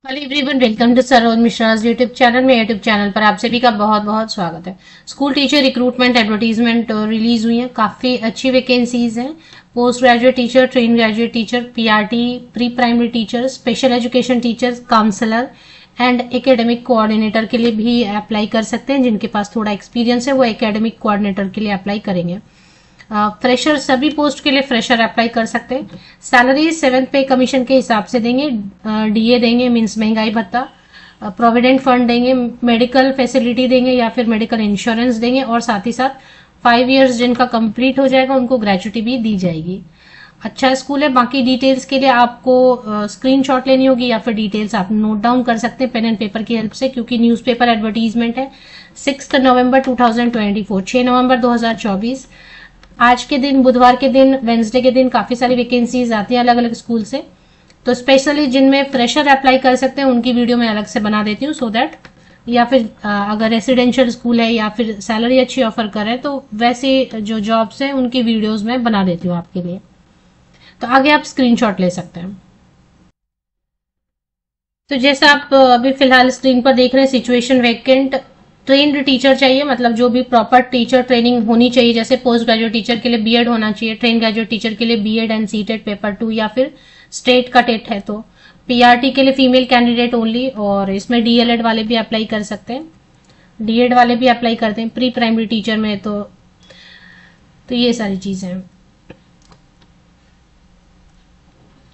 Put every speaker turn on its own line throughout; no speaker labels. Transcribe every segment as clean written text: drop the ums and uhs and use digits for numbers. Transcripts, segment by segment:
Hello everyone, welcome to Saroj Mishra's YouTube channel में। YouTube channel पर आप सभी का बहुत बहुत स्वागत है। School teacher recruitment advertisement release हुई है। काफी अच्छी वैकेंसीज हैं। Post graduate teacher, train graduate teacher, PRT, pre primary teacher, special education teacher, counsellor and academic coordinator के लिए भी अप्लाई कर सकते हैं। जिनके पास थोड़ा एक्सपीरियंस है वो एकेडमिक कोऑर्डिनेटर के लिए अप्लाई करेंगे। फ्रेशर, सभी पोस्ट के लिए फ्रेशर अप्लाई कर सकते हैं। सैलरी 7th पे कमीशन के हिसाब से देंगे। डीए देंगे, मीन्स महंगाई भत्ता। प्रोविडेंट फंड देंगे, मेडिकल फैसिलिटी देंगे या फिर मेडिकल इंश्योरेंस देंगे, और साथ ही साथ 5 इयर्स जिनका कंप्लीट हो जाएगा उनको ग्रेजुटी भी दी जाएगी। अच्छा स्कूल है। बाकी डिटेल्स के लिए आपको स्क्रीनशॉट लेनी होगी या फिर डिटेल्स आप नोट डाउन कर सकते हैं पेन एंड पेपर की हेल्प से, क्योंकि न्यूज़पेपर एडवर्टीजमेंट है। 6 नवंबर 2024, 6 नवंबर 2024 आज के दिन, बुधवार के दिन, वेंसडे के दिन काफी सारी वैकेंसीज आती हैं अलग अलग स्कूल से। तो स्पेशली जिनमें फ्रेशर अप्लाई कर सकते हैं उनकी वीडियो मैं अलग से बना देती हूँ, सो दैट, या फिर अगर रेसिडेंशियल स्कूल है या फिर सैलरी अच्छी ऑफर करे तो वैसे जो जॉब्स है उनकी वीडियोस मैं बना देती हूँ आपके लिए। तो आगे आप स्क्रीनशॉट ले सकते हैं। तो जैसा आप अभी फिलहाल स्क्रीन पर देख रहे हैं, सिचुएशन वैकेंट। ट्रेन्ड टीचर चाहिए, मतलब जो भी प्रॉपर टीचर ट्रेनिंग होनी चाहिए। जैसे पोस्ट ग्रेजुएट टीचर के लिए बीएड होना चाहिए, ट्रेन ग्रेजुएट टीचर के लिए बीएड एंड सीटेट पेपर 2 या फिर स्टेट का टेट है तो। पीआरटी के लिए फीमेल कैंडिडेट ओनली, और इसमें डीएलएड वाले भी अप्लाई कर सकते हैं। डीएड वाले भी अप्लाई करते हैं प्री प्राइमरी टीचर में। तो ये सारी चीजें हैं।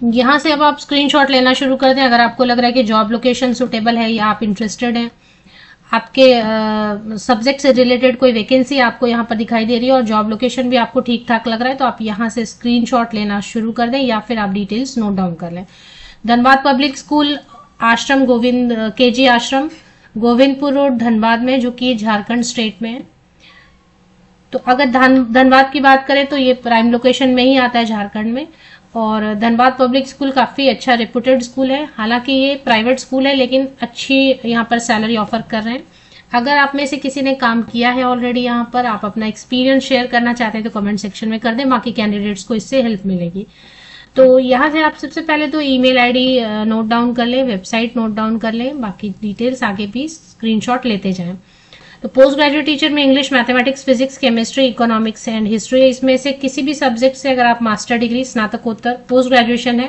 यहां से अब आप स्क्रीनशॉट लेना शुरू कर दें अगर आपको लग रहा है कि जॉब लोकेशन सुटेबल है या आप इंटरेस्टेड हैं। आपके सब्जेक्ट से रिलेटेड कोई वैकेंसी आपको यहाँ पर दिखाई दे रही है और जॉब लोकेशन भी आपको ठीक ठाक लग रहा है, तो आप यहाँ से स्क्रीनशॉट लेना शुरू कर दें या फिर आप डिटेल्स नोट डाउन कर लें। धनबाद पब्लिक स्कूल, आश्रम गोविंद, केजी आश्रम, गोविंदपुर रोड, धनबाद में, जो कि झारखंड स्टेट में है। तो अगर धनबाद की बात करें तो ये प्राइम लोकेशन में ही आता है झारखंड में। और धनबाद पब्लिक स्कूल काफी अच्छा रेपुटेड स्कूल है। हालांकि ये प्राइवेट स्कूल है लेकिन अच्छी यहाँ पर सैलरी ऑफर कर रहे हैं। अगर आप में से किसी ने काम किया है ऑलरेडी यहाँ पर, आप अपना एक्सपीरियंस शेयर करना चाहते हैं तो कमेंट सेक्शन में कर दें, बाकी कैंडिडेट्स को इससे हेल्प मिलेगी। तो यहाँ से आप सबसे पहले तो ईमेल आईडी नोट डाउन कर लें, वेबसाइट नोट डाउन कर लें, बाकी डिटेल्स आगे भी स्क्रीनशॉट लेते जाएं। तो पोस्ट ग्रेजुएट टीचर में English, mathematics, physics, chemistry, economics and history, इसमें से किसी भी सब्जेक्ट से अगर आप मास्टर डिग्री, स्नातकोत्तर, पोस्ट ग्रेजुएशन है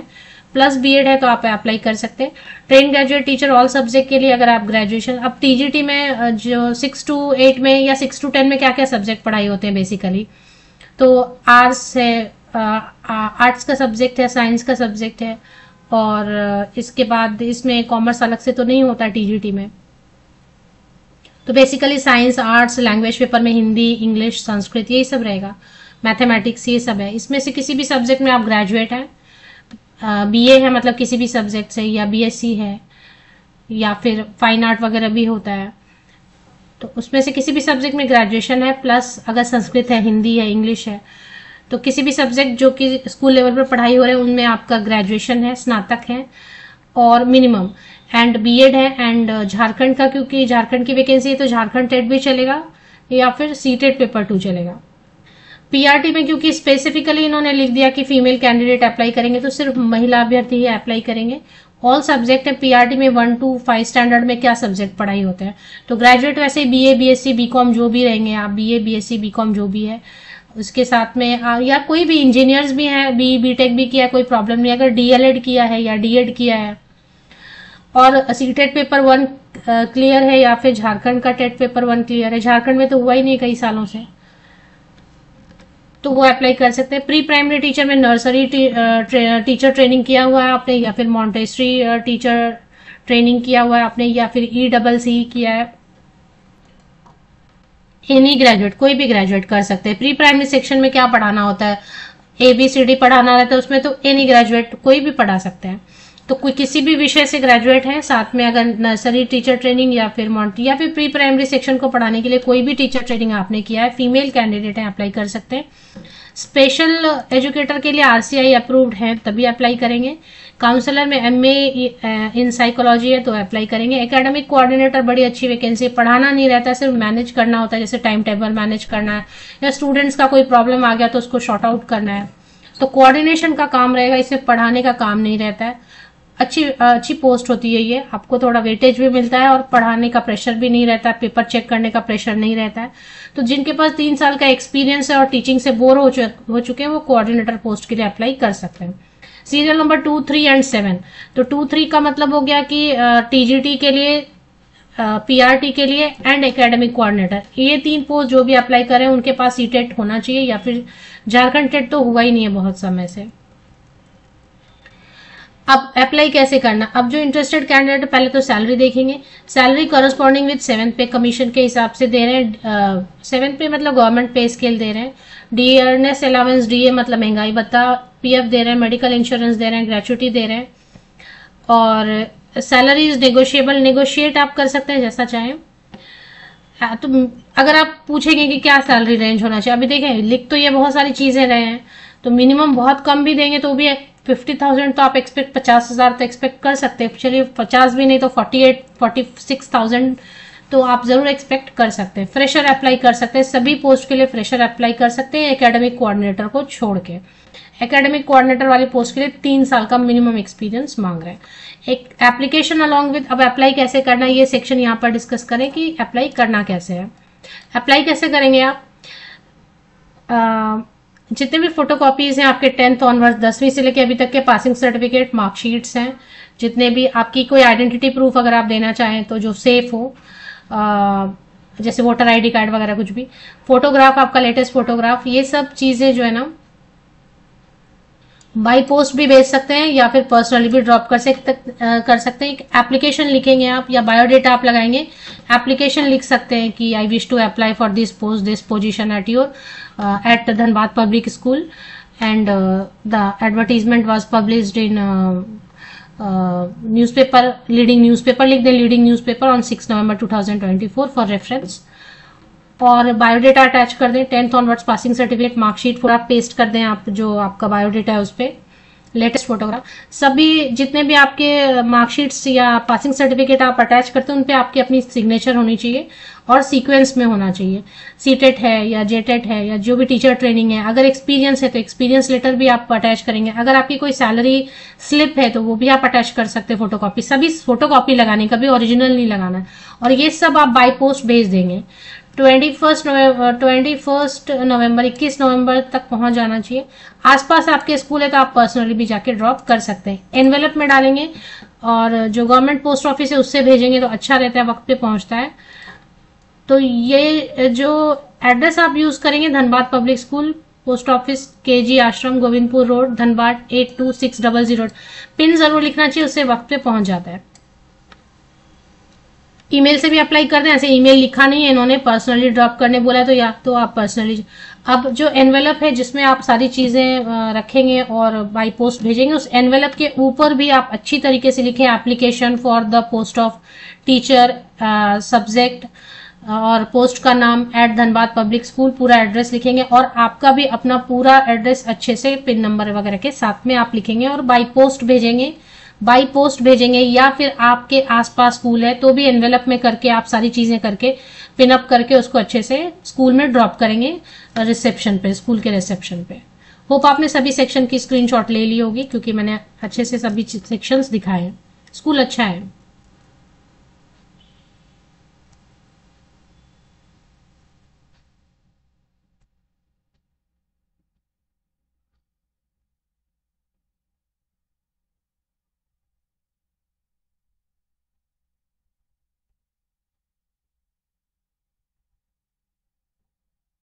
प्लस बीएड है तो आप अप्लाई कर सकते हैं। Train graduate teacher all subject के लिए अगर आप ग्रेजुएशन, अब टीजीटी में जो 6 to 8 में या 6 to 10 में क्या क्या सब्जेक्ट पढ़ाई होते हैं बेसिकली, तो आर्ट्स है, आर्ट्स का सब्जेक्ट है, साइंस का सब्जेक्ट है, और इसके बाद इसमें कॉमर्स अलग से तो नहीं होता टीजीटी में। तो basically science, arts, language paper में हिंदी, इंग्लिश, संस्कृत, यही सब रहेगा। मैथमेटिक्स, ये सब है। इसमें से किसी भी सब्जेक्ट में आप ग्रेजुएट हैं, बीए है मतलब किसी भी सब्जेक्ट से, या बीएससी है, या फिर फाइन आर्ट वगैरह भी होता है, तो उसमें से किसी भी सब्जेक्ट में ग्रेजुएशन है, प्लस अगर संस्कृत है, हिंदी है, इंग्लिश है, तो किसी भी सब्जेक्ट जो कि स्कूल लेवल पर पढ़ाई हो रहे हैं उनमें आपका ग्रेजुएशन है, स्नातक है और मिनिमम, एंड बीएड है। एंड झारखंड का, क्योंकि झारखंड की वैकेंसी है तो झारखंड टेट भी चलेगा या फिर सीटेट पेपर 2 चलेगा। पीआरटी में क्योंकि स्पेसिफिकली इन्होंने लिख दिया कि फीमेल कैंडिडेट अप्लाई करेंगे तो सिर्फ महिला अभ्यर्थी ही अप्लाई करेंगे। ऑल सब्जेक्ट है। पीआरटी में 1 to 5 स्टैंडर्ड में क्या सब्जेक्ट पढ़ाई होते हैं, तो ग्रेजुएट वैसे बीए, बीएससी, बीकॉम जो भी रहेंगे आप, बीए, बीएससी, बीकॉम जो भी है, उसके साथ में या कोई भी इंजीनियर्स भी है, बीटेक भी किया है, कोई प्रॉब्लम नहीं। अगर डीएलएड किया है या डीएड किया है और सीटेट पेपर 1 क्लियर है, या फिर झारखंड का टेट पेपर 1 क्लियर है, झारखंड में तो हुआ ही नहीं कई सालों से, तो वो अप्लाई कर सकते हैं। प्री प्राइमरी टीचर में नर्सरी टीचर ट्रेनिंग किया हुआ है आपने, या फिर मॉन्टेसरी टीचर ट्रेनिंग किया हुआ है आपने, या फिर ECC किया है। एनी ग्रेजुएट, कोई भी ग्रेजुएट कर सकते हैं। प्री प्राइमरी सेक्शन में क्या पढ़ाना होता है, ABCD पढ़ाना रहता है उसमें, तो एनी ग्रेजुएट कोई भी पढ़ा सकते हैं। तो कोई किसी भी विषय से ग्रेजुएट है, साथ में अगर नर्सरी टीचर ट्रेनिंग या फिर मॉन्टी या फिर प्री प्राइमरी सेक्शन को पढ़ाने के लिए कोई भी टीचर ट्रेनिंग आपने किया है, फीमेल कैंडिडेट है, अप्लाई कर सकते हैं। स्पेशल एजुकेटर के लिए RCI अप्रूव्ड है तभी अप्लाई करेंगे। काउंसलर में MA इन साइकोलॉजी है तो अप्लाई करेंगे। एकेडमिक कोऑर्डिनेटर बड़ी अच्छी वैकेंसी, पढ़ाना नहीं रहता, सिर्फ मैनेज करना होता है, जैसे टाइम टेबल मैनेज करना है या स्टूडेंट्स का कोई प्रॉब्लम आ गया तो उसको शॉर्ट आउट करना है, तो कोऑर्डिनेशन का काम रहेगा, इसमें पढ़ाने का काम नहीं रहता है। अच्छी पोस्ट होती है ये, आपको थोड़ा वेटेज भी मिलता है और पढ़ाने का प्रेशर भी नहीं रहता है, पेपर चेक करने का प्रेशर नहीं रहता है। तो जिनके पास 3 साल का एक्सपीरियंस है और टीचिंग से बोर हो चुके हैं वो कोऑर्डिनेटर पोस्ट के लिए अप्लाई कर सकते हैं। Serial number 2, 3 and 7। तो 2, 3 का मतलब हो गया कि टीजीटी के लिए, पीआरटी के लिए एंड एकेडमिक कोऑर्डिनेटर, ये 3 पोस्ट जो भी अप्लाई करें उनके पास सीटेट होना चाहिए, या फिर झारखंड टेट तो हुआ ही नहीं है बहुत समय से। अब अप्लाई कैसे करना, अब जो इंटरेस्टेड कैंडिडेट पहले तो सैलरी देखेंगे। सैलरी कॉरेस्पॉन्डिंग विद 7th पे कमीशन के हिसाब से दे रहे हैं। 7th पे मतलब गवर्नमेंट पे स्केल दे रहे हैं। डियरनेस अलाउंस, डीए मतलब महंगाई भत्ता, पीएफ दे रहे हैं, मेडिकल इंश्योरेंस दे रहे हैं, ग्रेचुटी दे रहे हैं। और सैलरी इज नेगोशिएबल, नेगोशिएट आप कर सकते हैं जैसा चाहें। तो अगर आप पूछेंगे कि क्या सैलरी रेंज होना चाहिए, अभी देखें लिख तो ये बहुत सारी चीजें रहे हैं, तो मिनिमम बहुत कम भी देंगे तो भी 50,000 तो आप एक्सपेक्ट, 50,000 तो एक्सपेक्ट कर सकते हैं। चलिए 50 भी नहीं तो 46,000 तो आप जरूर एक्सपेक्ट कर सकते हैं। फ्रेशर अप्लाई कर सकते हैं, सभी पोस्ट के लिए फ्रेशर अप्लाई कर सकते हैं एकेडमिक कोऑर्डिनेटर को छोड़ के। एकेडमिक कोऑर्डिनेटर वाली पोस्ट के लिए 3 साल का मिनिमम एक्सपीरियंस मांग रहे हैं। एक एप्लीकेशन अलॉन्ग विद, अब अप्लाई कैसे करना है ये सेक्शन यहाँ पर डिस्कस करें कि अप्लाई करना कैसे है। अप्लाई कैसे करेंगे आप, जितने भी फोटोकॉपीज हैं आपके 10th ऑनवर्ड, 10वीं से लेके अभी तक के पासिंग सर्टिफिकेट, मार्कशीट्स हैं, जितने भी आपकी कोई आइडेंटिटी प्रूफ अगर आप देना चाहें तो जो सेफ हो, जैसे वोटर आईडी कार्ड वगैरह कुछ भी, फोटोग्राफ आपका लेटेस्ट फोटोग्राफ, ये सब चीजें जो है ना बाई पोस्ट भी भेज सकते हैं या फिर पर्सनली भी ड्रॉप कर सकते हैं। एक एप्लीकेशन लिखेंगे आप या बायोडेटा आप लगाएंगे, एप्लीकेशन लिख सकते हैं कि I wish to apply for this post, this position at your at Dhanbad public school and the advertisement was published in newspaper, leading newspaper लिख दें, leading newspaper on 6 November 2024 for reference. और biodata attach कर दें, 10th onwards passing certificate, marksheet पूरा paste कर दें आप, जो आपका बायोडेटा है उस पर लेटेस्ट फोटोग्राफ, सभी जितने भी आपके मार्कशीट्स या पासिंग सर्टिफिकेट आप अटैच करते हैं उन पे आपकी अपनी सिग्नेचर होनी चाहिए और सीक्वेंस में होना चाहिए। सीटेट है या जेटेट है या जो भी टीचर ट्रेनिंग है, अगर एक्सपीरियंस है तो एक्सपीरियंस लेटर भी आप अटैच करेंगे। अगर आपकी कोई सैलरी स्लिप है तो वो भी आप अटैच कर सकते हैं फोटोकॉपी, सभी फोटोकॉपी लगानी, कभी ओरिजिनल नहीं लगाना। और ये सब आप बाय पोस्ट भेज देंगे। 21 नवंबर 21 नवंबर तक पहुंच जाना चाहिए। आसपास आपके स्कूल है तो आप पर्सनली भी जाके ड्रॉप कर सकते हैं। एनवेलप में डालेंगे और जो गवर्नमेंट पोस्ट ऑफिस है उससे भेजेंगे तो अच्छा रहता है, वक्त पे पहुंचता है। तो ये जो एड्रेस आप यूज करेंगे, Dhanbad public school, post office, KG आश्रम, गोविंदपुर रोड, धनबाद 82600। पिन जरूर लिखना चाहिए, उससे वक्त पे पहुंच जाता है। ईमेल से भी अप्लाई कर दें, ऐसे ईमेल लिखा नहीं है इन्होंने, पर्सनली ड्रॉप करने बोला है तो या तो आप पर्सनली। अब जो एनवेलप है जिसमें आप सारी चीजें रखेंगे और बाई पोस्ट भेजेंगे, उस एनवेलप के ऊपर भी आप अच्छी तरीके से लिखें application for the post of teacher, subject और पोस्ट का नाम एट धनबाद पब्लिक स्कूल, पूरा एड्रेस लिखेंगे और आपका भी अपना पूरा एड्रेस अच्छे से पिन नंबर वगैरह के साथ में आप लिखेंगे और बाई पोस्ट भेजेंगे। बाई पोस्ट भेजेंगे या फिर आपके आसपास स्कूल है तो भी एनवेलप में करके आप सारी चीजें करके पिन अप करके उसको अच्छे से स्कूल में ड्रॉप करेंगे रिसेप्शन पे, स्कूल के रिसेप्शन पे। होप आपने सभी सेक्शन की स्क्रीनशॉट ले ली होगी क्योंकि मैंने अच्छे से सभी सेक्शंस दिखाए हैं। स्कूल अच्छा है।